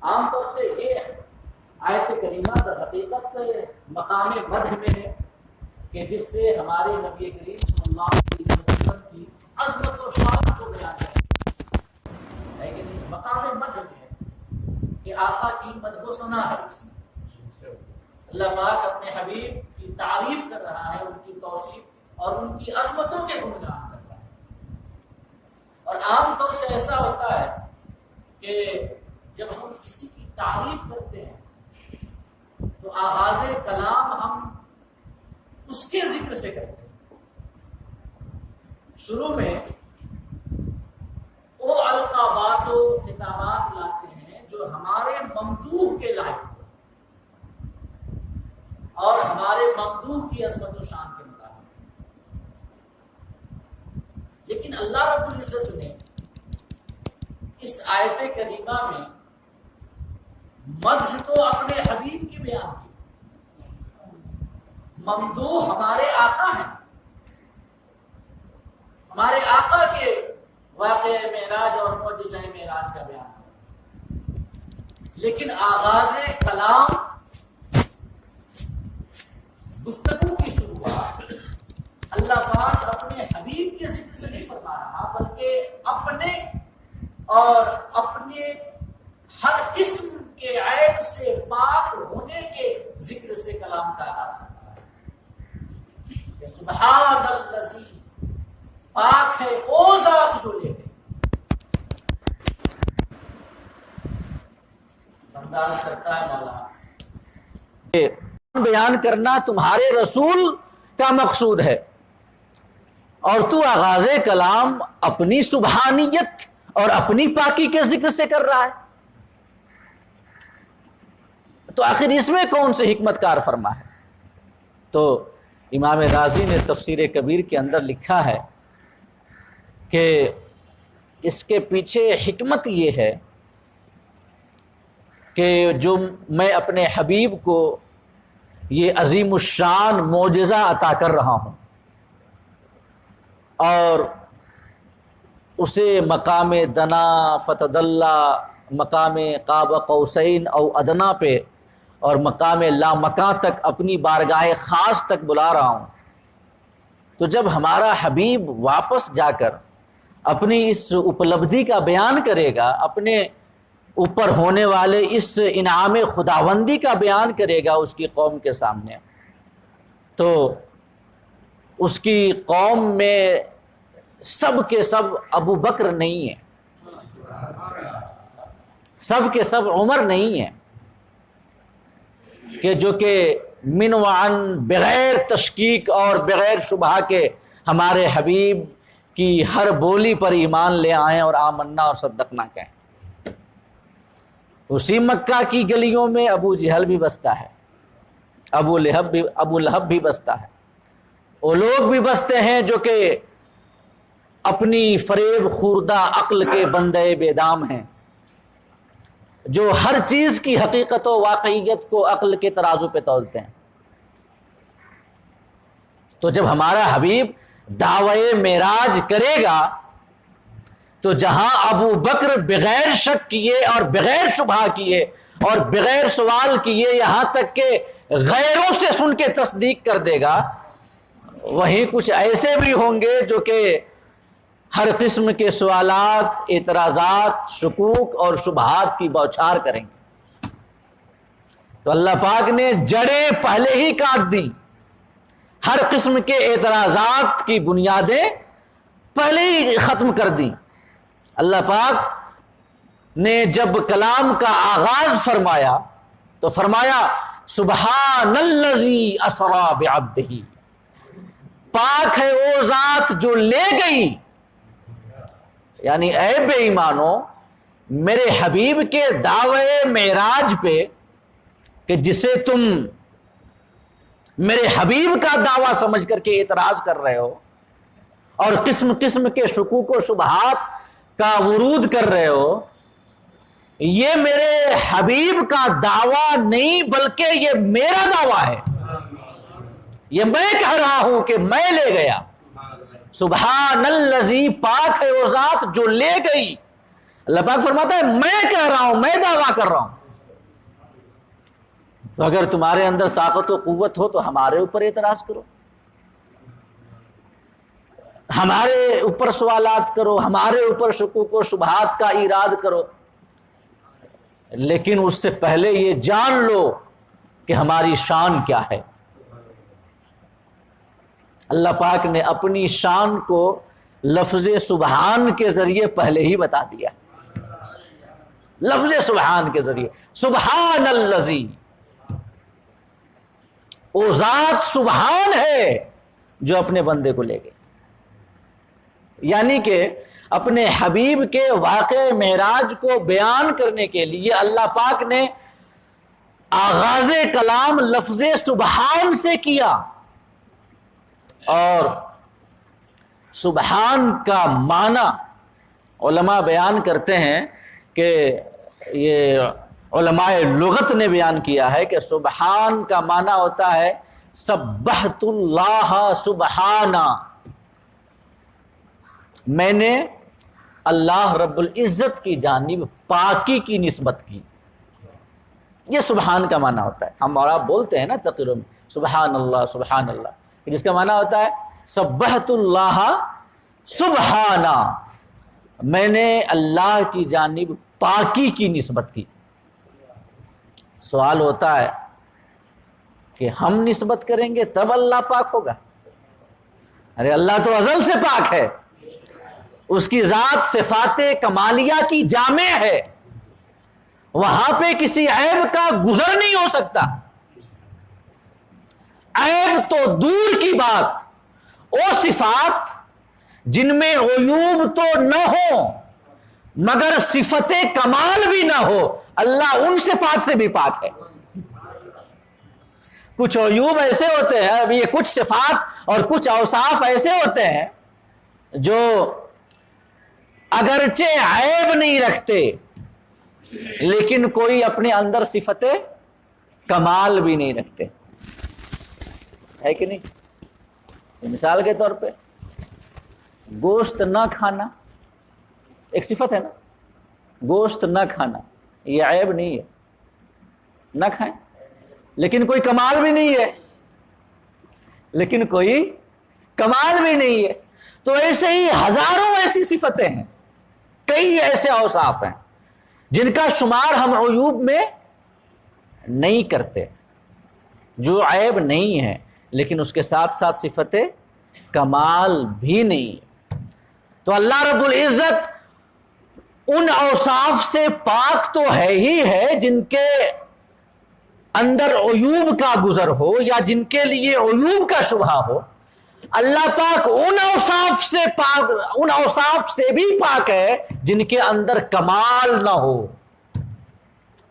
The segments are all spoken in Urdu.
عام طور سے یہ آیت کریمہ در حقیقت مقام مدح میں ہے کہ جس سے ہمارے نبی کریم صلی اللہ علیہ وسلم کی عظمت و شان کو بیان ہے کہ نہیں؟ مقام مدح میں ہے کہ آقا کی مدح و ثنا ہے اس میں اللہ پاک اپنے حبیب کی تعریف کر رہا ہے، ان کی توصیف اور ان کی عظمتوں کے گنگان کر رہا ہے۔ اور عام طور سے ایسا ہوتا ہے کہ جب ہم کسی کی تعریف کرتے ہیں تو آغاز کلام ہم اس کے ذکر سے کرتے ہیں۔ شروع میں وہ القابات و خطابات لاتے ہیں جو ہمارے ممدوح کے لائق اور ہمارے ممدوح کی عظمت و شان کے مطابق، لیکن اللہ رب العزت نے اس آیت کریمہ میں مدح تو اپنے حبیب کی بیان کی، ممدوح ہمارے آقا ہیں، ہمارے آقا کے واقعہ معراج اور معجزہ معراج کا بیان ہے، لیکن آغاز کلام گفتگو کی شروعات اللہ پاک اپنے حبیب کے ذکر سے نہیں فرما رہا بلکہ اپنے اور اپنے ہر قسم کے عیب سے پاک ہونے کے ذکر سے کلام کا آغاز کرتا ہے کہ سبحان الذی، پاک ہے وہ ذات جو لے گئے، انداز کرتا ہے مولا بیان کرنا تمہارے رسول کا مقصود ہے، اور تو آغاز کلام اپنی سبحانیت اور اپنی پاکی کے ذکر سے کر رہا ہے، تو آخر اس میں کون سے حکمت کار فرما ہے؟ تو امام رازی نے تفسیر کبیر کے اندر لکھا ہے کہ اس کے پیچھے حکمت یہ ہے کہ جو میں اپنے حبیب کو یہ عظیم الشان معجزہ عطا کر رہا ہوں اور اسے مقام دنا فتدلہ، مقام قاب قوسین او ادنا پہ اور مقام لامکاں تک اپنی بارگاہ خاص تک بلا رہا ہوں، تو جب ہمارا حبیب واپس جا کر اپنی اس اپلبدھی کا بیان کرے گا، اپنے اوپر ہونے والے اس انعام خداوندی کا بیان کرے گا اس کی قوم کے سامنے، تو اس کی قوم میں سب کے سب ابو بکر نہیں ہیں، سب کے سب عمر نہیں ہیں، کہ جو کہ من وعن بغیر تشکیک اور بغیر شبہ کے ہمارے حبیب کی ہر بولی پر ایمان لے آئیں اور آمنا اور صدقنا کہیں۔ اسی مکہ کی گلیوں میں ابو جہل بھی بستا ہے، ابو لہب بھی بستا ہے، وہ لوگ بھی بستے ہیں جو کہ اپنی فریب خوردہ عقل کے بندے بے دام ہیں، جو ہر چیز کی حقیقت و واقعیت کو عقل کے ترازو پہ تولتے ہیں۔ تو جب ہمارا حبیب دعوی معراج کرے گا تو جہاں ابو بکر بغیر شک کیے اور بغیر شبہ کیے اور بغیر سوال کیے یہاں تک کہ غیروں سے سن کے تصدیق کر دے گا، وہیں کچھ ایسے بھی ہوں گے جو کہ ہر قسم کے سوالات، اعتراضات، شکوک اور شبہات کی بوچھار کریں گے۔ تو اللہ پاک نے جڑیں پہلے ہی کاٹ دی، ہر قسم کے اعتراضات کی بنیادیں پہلے ہی ختم کر دی۔ اللہ پاک نے جب کلام کا آغاز فرمایا تو فرمایا سبحان الذی اسری بعبدہ، پاک ہے وہ ذات جو لے گئی، یعنی اے بے ایمانو میرے حبیب کے دعوے معراج پہ کہ جسے تم میرے حبیب کا دعویٰ سمجھ کر کے اعتراض کر رہے ہو اور قسم قسم کے شکوک و شبہات کا ورود کر رہے ہو، یہ میرے حبیب کا دعویٰ نہیں بلکہ یہ میرا دعویٰ ہے، یہ میں کہہ رہا ہوں کہ میں لے گیا۔ سبحان الذی، پاک ہے وہ ذات جو لے گئی اللہ پاک فرماتا ہے میں کہہ رہا ہوں، میں دعویٰ کر رہا ہوں۔ تو اگر تمہارے اندر طاقت و قوت ہو تو ہمارے اوپر اعتراض کرو، ہمارے اوپر سوالات کرو، ہمارے اوپر شکوک و شبہات کا ایراد کرو، لیکن اس سے پہلے یہ جان لو کہ ہماری شان کیا ہے۔ اللہ پاک نے اپنی شان کو لفظ سبحان کے ذریعے پہلے ہی بتا دیا، لفظ سبحان کے ذریعے، سبحان الذی، وہ ذات سبحان ہے جو اپنے بندے کو لے گئے۔ یعنی کہ اپنے حبیب کے واقع معراج کو بیان کرنے کے لیے اللہ پاک نے آغاز کلام لفظ سبحان سے کیا، اور سبحان کا معنی علماء بیان کرتے ہیں کہ یہ علماء لغت نے بیان کیا ہے کہ سبحان کا معنی ہوتا ہے سبحت اللہ سبحانہ، میں نے اللہ رب العزت کی جانب پاکی کی نسبت کی، یہ سبحان کا معنی ہوتا ہے۔ ہم اور آپ بولتے ہیں نا تقریباً سبحان اللہ، جس کا معنی ہوتا ہے سبحت اللہ سبحانہ، میں نے اللہ کی جانب پاکی کی نسبت کی۔ سوال ہوتا ہے کہ ہم نسبت کریں گے تب اللہ پاک ہوگا؟ ارے اللہ تو ازل سے پاک ہے، اس کی ذات صفات کمالیہ کی جامع ہے، وہاں پہ کسی عیب کا گزر نہیں ہو سکتا۔ عیب تو دور کی بات، وہ صفات جن میں عیوب تو نہ ہو مگر صفت کمال بھی نہ ہو، اللہ ان صفات سے بھی پاک ہے۔ کچھ عیوب ایسے ہوتے ہیں، اب یہ کچھ صفات اور کچھ اوصاف ایسے ہوتے ہیں جو اگرچہ عیب نہیں رکھتے لیکن کوئی اپنے اندر صفت کمال بھی نہیں رکھتے، ہے کہ نہیں؟ مثال کے طور پہ گوشت نہ کھانا ایک صفت ہے نا، گوشت نہ کھانا یہ عیب نہیں ہے، نہ کھائیں، لیکن کوئی کمال بھی نہیں ہے، تو ایسے ہی ہزاروں ایسی صفتیں ہیں، کئی ایسے اوصاف ہیں جن کا شمار ہم عیوب میں نہیں کرتے، جو عیب نہیں ہے لیکن اس کے ساتھ ساتھ صفت کمال بھی نہیں ہے۔ تو اللہ رب العزت ان اوصاف سے پاک تو ہے ہی ہے جن کے اندر عیوب کا گزر ہو یا جن کے لیے عیوب کا شبہ ہو۔ اللہ پاک ان اوصاف سے بھی پاک ہے جن کے اندر کمال نہ ہو،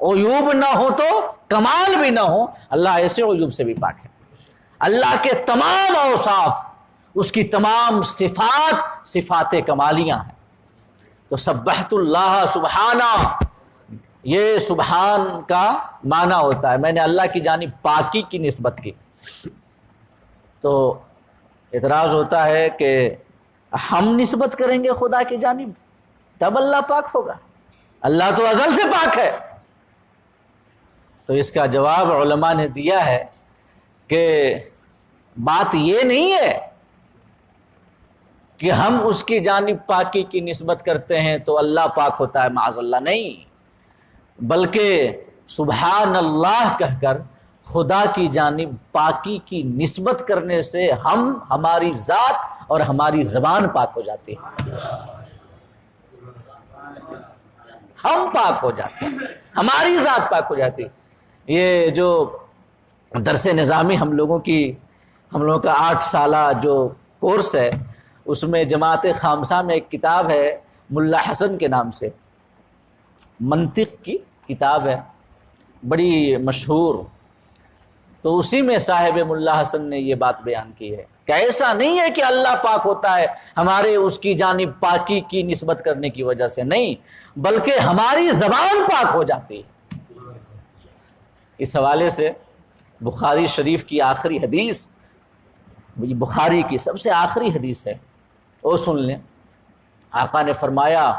عیوب نہ ہو تو کمال بھی نہ ہو، اللہ ایسے عیوب سے بھی پاک ہے۔ اللہ کے تمام اوصاف، اس کی تمام صفات کمالیاں ہیں۔ تو سبحت اللہ سبحانہ، یہ سبحان کا معنی ہوتا ہے میں نے اللہ کی جانب پاکی کی نسبت کی۔ تو اعتراض ہوتا ہے کہ ہم نسبت کریں گے خدا کی جانب تب اللہ پاک ہوگا، اللہ تو ازل سے پاک ہے۔ تو اس کا جواب علماء نے دیا ہے کہ بات یہ نہیں ہے کہ ہم اس کی جانب پاکی کی نسبت کرتے ہیں تو اللہ پاک ہوتا ہے، معاذ اللہ، نہیں، بلکہ سبحان اللہ کہہ کر خدا کی جانب پاکی کی نسبت کرنے سے ہماری ذات اور ہماری زبان پاک ہو جاتی ہے، ہم پاک ہو جاتے ہیں، ہماری ذات پاک ہو جاتی ہے۔ یہ جو درس نظامی ہم لوگوں کا 8 سالہ جو کورس ہے، اس میں جماعت خامسہ میں ایک کتاب ہے ملا حسن کے نام سے، منطق کی کتاب ہے، بڑی مشہور۔ تو اسی میں صاحب ملا حسن نے یہ بات بیان کی ہے کہ ایسا نہیں ہے کہ اللہ پاک ہوتا ہے ہمارے اس کی جانب پاکی کی نسبت کرنے کی وجہ سے، نہیں، بلکہ ہماری زبان پاک ہو جاتی ہے۔ اس حوالے سے بخاری شریف کی آخری حدیث، بخاری کی سب سے آخری حدیث ہے، وہ سن لیں۔ آقا نے فرمایا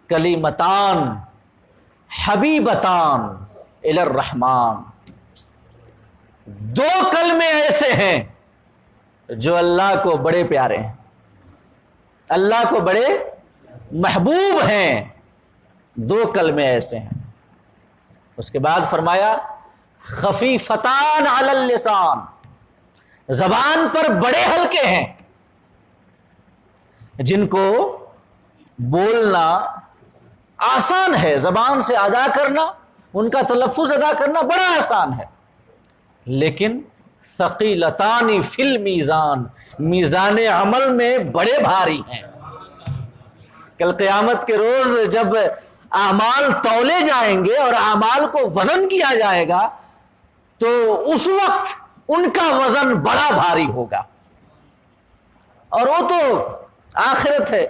کلمتان حبیبتان الی الرحمن، دو کلمے ایسے ہیں جو اللہ کو بڑے پیارے ہیں، اللہ کو بڑے محبوب ہیں، دو کلمے ایسے ہیں۔ اس کے بعد فرمایا خفیفتان علی اللسان، زبان پر بڑے ہلکے ہیں، جن کو بولنا آسان ہے، زبان سے ادا کرنا، ان کا تلفظ ادا کرنا بڑا آسان ہے، لیکن ثقیلتان فی المیزان، میزان عمل میں بڑے بھاری ہیں۔ کل قیامت کے روز جب اعمال تولے جائیں گے اور اعمال کو وزن کیا جائے گا تو اس وقت ان کا وزن بڑا بھاری ہوگا، اور وہ تو آخرت ہے،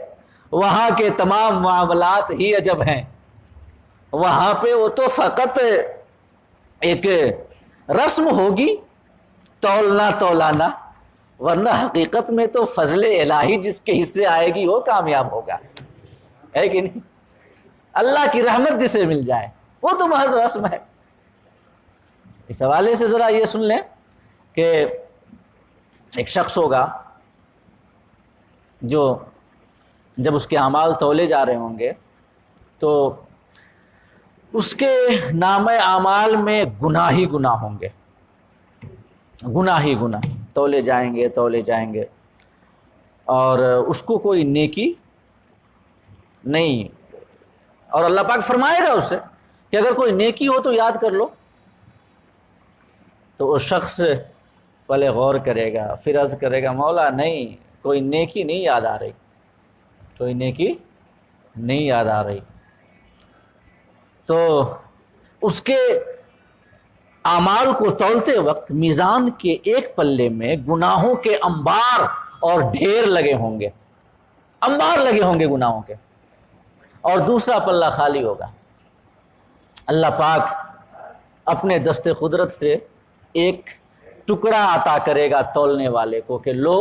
وہاں کے تمام معاملات ہی عجب ہیں، وہاں پہ وہ تو فقط ایک رسم ہوگی تولنا تولانا، ورنہ حقیقت میں تو فضل الہی جس کے حصے آئے گی وہ کامیاب ہوگا، ہے کہ نہیں؟ اللہ کی رحمت جسے مل جائے وہ تو محض رسم ہے۔ اس حوالے سے ذرا یہ سن لیں کہ ایک شخص ہوگا جو جب اس کے اعمال تولے جا رہے ہوں گے تو اس کے نامہ اعمال میں گناہ ہی گناہ ہوں گے، گناہ ہی گناہ تولے جائیں گے، اور اس کو کوئی نیکی نہیں، اور اللہ پاک فرمائے گا اس سے کہ اگر کوئی نیکی ہو تو یاد کر لو، تو وہ شخص پہلے غور کرے گا، پھر عرض کرے گا مولا نہیں، کوئی نیکی نہیں یاد آ رہی، کوئی نیکی نہیں یاد آ رہی۔ تو اس کے اعمال کو تولتے وقت میزان کے ایک پلے میں گناہوں کے انبار اور ڈھیر لگے ہوں گے، انبار لگے ہوں گے گناہوں کے، اور دوسرا پلہ خالی ہوگا۔ اللہ پاک اپنے دست قدرت سے ایک ٹکڑا عطا کرے گا تولنے والے کو کہ لو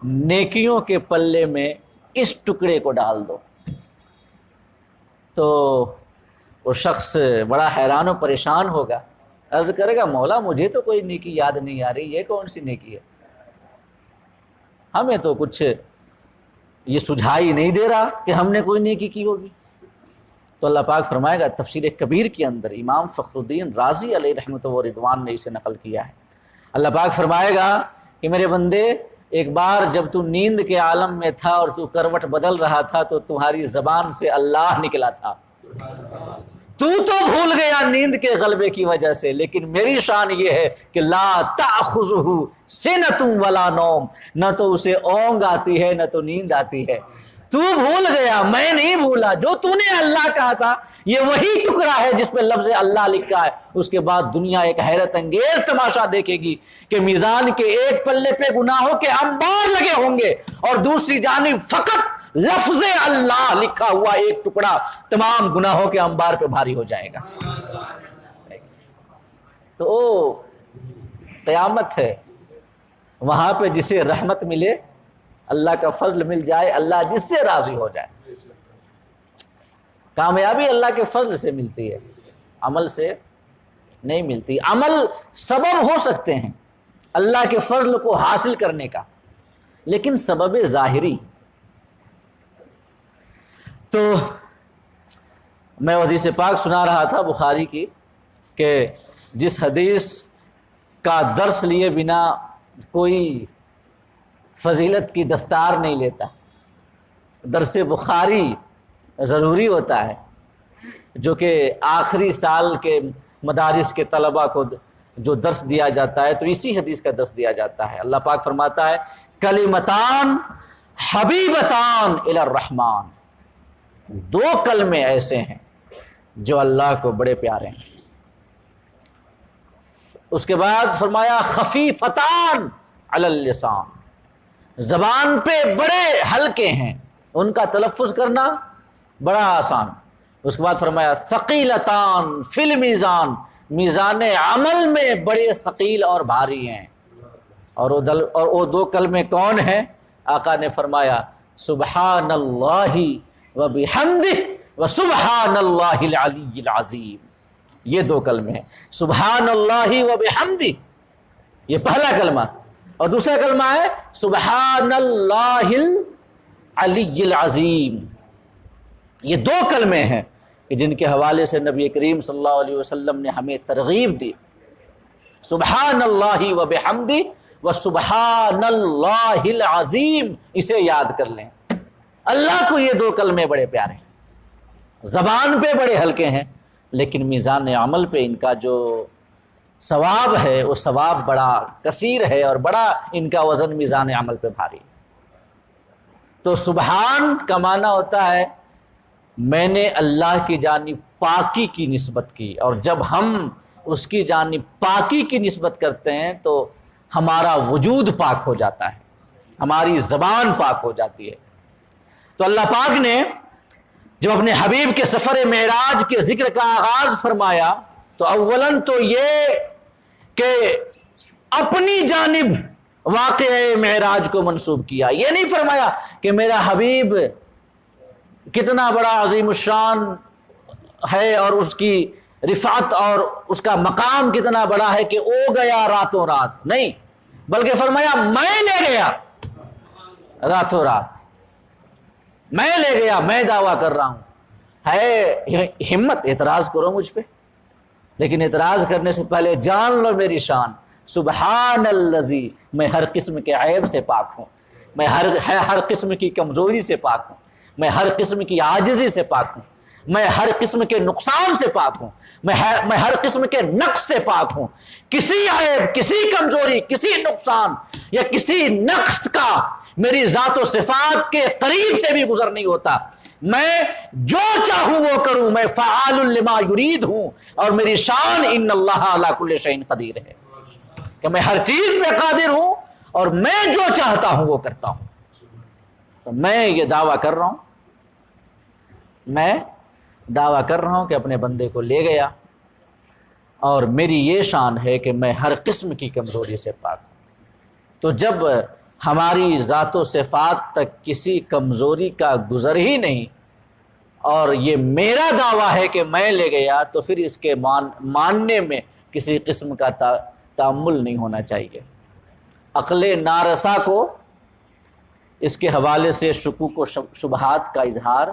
نیکیوں کے پلے میں اس ٹکڑے کو ڈال دو، تو وہ شخص بڑا حیران و پریشان ہوگا، عرض کرے گا مولا مجھے تو کوئی نیکی یاد نہیں آ رہی، یہ کون سی نیکی ہے، ہمیں تو کچھ یہ سجھائی نہیں دے رہا کہ ہم نے کوئی نیکی کی ہوگی۔ تو اللہ پاک فرمائے گا، تفسیر کبیر کے اندر امام فخر الدین رازی علیہ رحمۃ و رضوان نے اسے نقل کیا ہے، اللہ پاک فرمائے گا کہ میرے بندے ایک بار جب تو نیند کے عالم میں تھا اور تو کروٹ بدل رہا تھا تو تمہاری زبان سے اللہ نکلا تھا، تو بھول گیا نیند کے غلبے کی وجہ سے، لیکن میری شان یہ ہے کہ لا تأخذہ سنۃ ولا نوم، نہ تو اسے اونگ آتی ہے نہ تو نیند آتی ہے، تو بھول گیا میں نہیں بھولا، جو تو نے اللہ کہا تھا یہ وہی ٹکڑا ہے جس پہ لفظ اللہ لکھا ہے۔ اس کے بعد دنیا ایک حیرت انگیز تماشا دیکھے گی کہ میزان کے ایک پلے پہ گناہوں کے انبار لگے ہوں گے اور دوسری جانب فقط لفظ اللہ لکھا ہوا ایک ٹکڑا تمام گناہوں کے انبار پہ بھاری ہو جائے گا۔ تو قیامت ہے، وہاں پہ جسے رحمت ملے، اللہ کا فضل مل جائے، اللہ جس سے راضی ہو جائے۔ کامیابی اللہ کے فضل سے ملتی ہے، عمل سے نہیں ملتی۔ عمل سبب ہو سکتے ہیں اللہ کے فضل کو حاصل کرنے کا، لیکن سبب ظاہری۔ تو میں حدیث پاک سنا رہا تھا بخاری کی کہ جس حدیث کا درس لیے بنا کوئی فضیلت کی دستار نہیں لیتا، درس بخاری ضروری ہوتا ہے، جو کہ آخری سال کے مدارس کے طلبہ کو جو درس دیا جاتا ہے تو اسی حدیث کا درس دیا جاتا ہے۔ اللہ پاک فرماتا ہے کلمتان حبیبتان الی الرحمن، دو کلمے ایسے ہیں جو اللہ کو بڑے پیارے ہیں۔ اس کے بعد فرمایا خفیفتان علی اللسان، زبان پہ بڑے ہلکے ہیں، ان کا تلفظ کرنا بڑا آسان۔ اس کے بعد فرمایا ثقیلتان فی المیزان، میزان عمل میں بڑے ثقیل اور بھاری ہیں۔ اور وہ دو کلمے کون ہیں؟ آقا نے فرمایا سبحان اللہ و بحمدہ وسبحان اللہ العلی العظیم. یہ دو کلمے ہیں، سبحان اللہ و بحمدہ، یہ پہلا کلمہ، اور دوسرا کلمہ ہے سبحان اللہ العلی العظیم. یہ دو کلمے ہیں کہ جن کے حوالے سے نبی کریم صلی اللہ علیہ وسلم نے ہمیں ترغیب دی. سبحان اللہ و بحمدہ و سبحان اللہ العظیم، اسے یاد کر لیں. اللہ کو یہ دو کلمے بڑے پیارے ہیں، زبان پہ بڑے ہلکے ہیں، لیکن میزان عمل پہ ان کا جو ثواب ہے وہ ثواب بڑا کثیر ہے، اور بڑا ان کا وزن میزان عمل پہ بھاری. تو سبحان کا معنی ہوتا ہے میں نے اللہ کی جانب پاکی کی نسبت کی، اور جب ہم اس کی جانب پاکی کی نسبت کرتے ہیں تو ہمارا وجود پاک ہو جاتا ہے، ہماری زبان پاک ہو جاتی ہے. تو اللہ پاک نے جب اپنے حبیب کے سفر معراج کے ذکر کا آغاز فرمایا تو اولاً تو یہ کہ اپنی جانب واقعہ معراج کو منسوب کیا. یہ نہیں فرمایا کہ میرا حبیب کتنا بڑا عظیم الشان ہے اور اس کی رفعت اور اس کا مقام کتنا بڑا ہے کہ او گیا راتوں رات، نہیں، بلکہ فرمایا میں لے گیا راتوں رات، میں لے گیا، میں دعویٰ کر رہا ہوں. ہے ہمت اعتراض کرو مجھ پہ، لیکن اعتراض کرنے سے پہلے جان لو میری شان. سبحان الذی، میں ہر قسم کے عیب سے پاک ہوں، میں ہر قسم کی کمزوری سے پاک ہوں، میں ہر قسم کی عاجزی سے پاک ہوں، میں ہر قسم کے نقصان سے پاک ہوں، میں ہر قسم کے نقص سے پاک ہوں. کسی عیب، کسی کمزوری، کسی نقصان یا کسی نقص کا میری ذات و صفات کے قریب سے بھی گزر نہیں ہوتا. میں جو چاہوں وہ کروں، میں فعال لما یرید ہوں، اور میری شان ان اللہ علی کل شیء قدیر ہے کہ میں ہر چیز پہ قادر ہوں اور میں جو چاہتا ہوں وہ کرتا ہوں. تو میں یہ دعویٰ کر رہا ہوں، میں دعویٰ کر رہا ہوں کہ اپنے بندے کو لے گیا، اور میری یہ شان ہے کہ میں ہر قسم کی کمزوری سے پاک ہوں. تو جب ہماری ذات و صفات تک کسی کمزوری کا گزر ہی نہیں اور یہ میرا دعویٰ ہے کہ میں لے گیا، تو پھر اس کے ماننے میں کسی قسم کا تأمل نہیں ہونا چاہیے. عقل نارسا کو اس کے حوالے سے شکوک و شبہات کا اظہار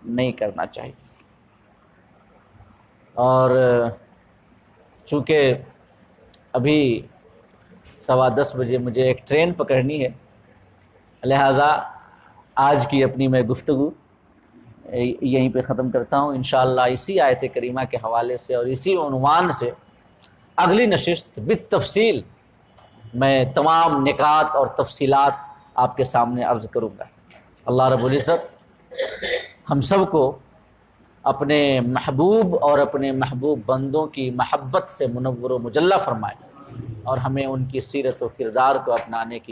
نہیں کرنا چاہیے. اور چونکہ ابھی 10:15 بجے مجھے ایک ٹرین پکڑنی ہے، لہٰذا آج کی اپنی میں گفتگو یہیں پہ ختم کرتا ہوں. انشاءاللہ اسی آیت کریمہ کے حوالے سے اور اسی عنوان سے اگلی نشست بالتفصیل میں تمام نکات اور تفصیلات آپ کے سامنے عرض کروں گا. اللہ رب العزت ہم سب کو اپنے محبوب اور اپنے محبوب بندوں کی محبت سے منور و مجلہ فرمائے، اور ہمیں ان کی سیرت و کردار کو اپنانے کی